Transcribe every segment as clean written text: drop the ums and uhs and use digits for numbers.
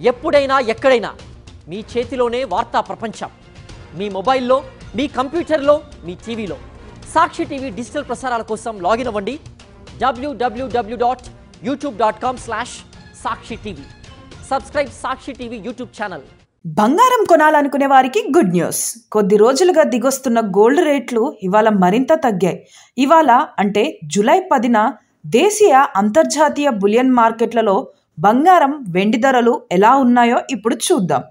ఎప్పుడైనా ఎక్కడైనా మీ చేతిలోనే వార్తా ప్రపంచం. మీ మొబైల్లో, మీ కంప్యూటర్లో, మీ టీవీలో. సాక్షి టీవీ డిజిటల్ ప్రసారాల కోసం లాగిన్ అవ్వండి www.youtube.com/సాక్షి టీవీ. సబ్స్క్రైబ్ సాక్షి టీవీ యూట్యూబ్ ఛానల్. బంగారం కొనాలనుకునే వారికి గుడ్ న్యూస్. కొద్ది రోజులుగా దిగొస్తున్న గోల్డ్ రేట్లు ఇవాళ మరింత తగ్గాయి. ఇవాళ అంటే జూలై 10న దేశీయ అంతర్జాతీయ బులియన్ మార్కెట్లలో బంగారం, వెండి ధరలు ఎలా ఉన్నాయో ఇప్పుడు చూద్దాం.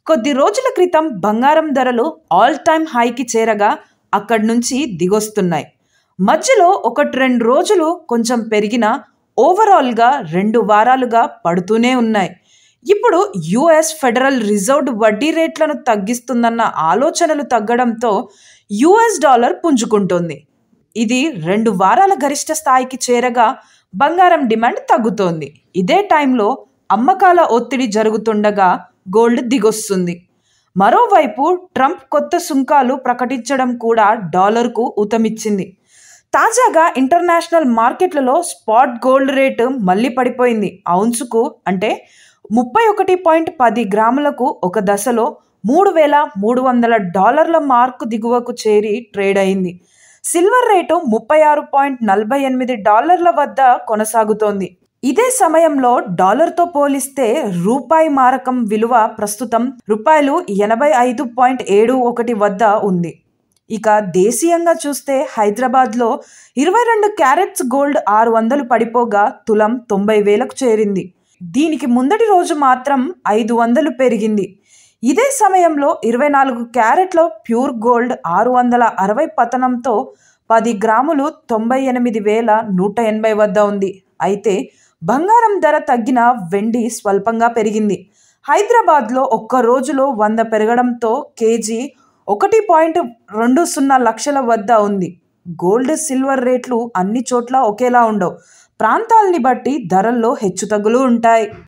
కొద్ది రోజుల క్రితం బంగారం ధరలు ఆల్ టైమ్ హైకి చేరగా అక్కడి నుంచి దిగొస్తున్నాయి. మధ్యలో 1-2 రోజులు కొంచెం పెరిగినా ఓవరాల్గా 2 వారాలుగా పడుతూనే ఉన్నాయి. ఇప్పుడు యుఎస్ ఫెడరల్ రిజర్వ్ వడ్డీ రేట్లను తగ్గిస్తుందన్న ఆలోచనలు తగ్గడంతో యుఎస్ డాలర్ పుంజుకుంటోంది. ఇది 2 వారాల గరిష్ట స్థాయికి చేరగా బంగారం డిమాండ్ తగ్గుతోంది. ఇదే టైంలో అమ్మకాల ఒత్తిడి జరుగుతుండగా గోల్డ్ దిగొస్తుంది. మరోవైపు ట్రంప్ కొత్త సుంకాలు ప్రకటించడం కూడా డాలర్కు ఊతమిచ్చింది. తాజాగా ఇంటర్నేషనల్ మార్కెట్లలో స్పాట్ గోల్డ్ రేటు మళ్ళీ పడిపోయింది. ఔన్సుకు అంటే 31.10 గ్రాములకు ఒక దశలో $3,300 మార్కు దిగువకు చేరి ట్రేడ్ అయింది. సిల్వర్ రేటు $36.48 వద్ద కొనసాగుతోంది. ఇదే సమయంలో డాలర్తో పోలిస్తే రూపాయి మారకం విలువ ప్రస్తుతం ₹85.71 వద్ద ఉంది. ఇక దేశీయంగా చూస్తే హైదరాబాద్లో 22 క్యారెట్స్ గోల్డ్ 600 పడిపోగా తులం 90,000కు చేరింది. దీనికి ముందటి రోజు మాత్రం 500 పెరిగింది. ఇదే సమయంలో 24 క్యారెట్ల ప్యూర్ గోల్డ్ 660 పతనంతో 10 గ్రాములు 98,180 వద్ద ఉంది. అయితే బంగారం ధర తగ్గిన వెండి స్వల్పంగా పెరిగింది. హైదరాబాద్లో ఒక్క రోజులో 100 పెరగడంతో కేజీ 1.20 లక్షల వద్ద ఉంది. గోల్డ్, సిల్వర్ రేట్లు అన్ని చోట్ల ఒకేలా ఉండవు. ప్రాంతాలని బట్టి ధరల్లో హెచ్చుతగ్గులు ఉంటాయి.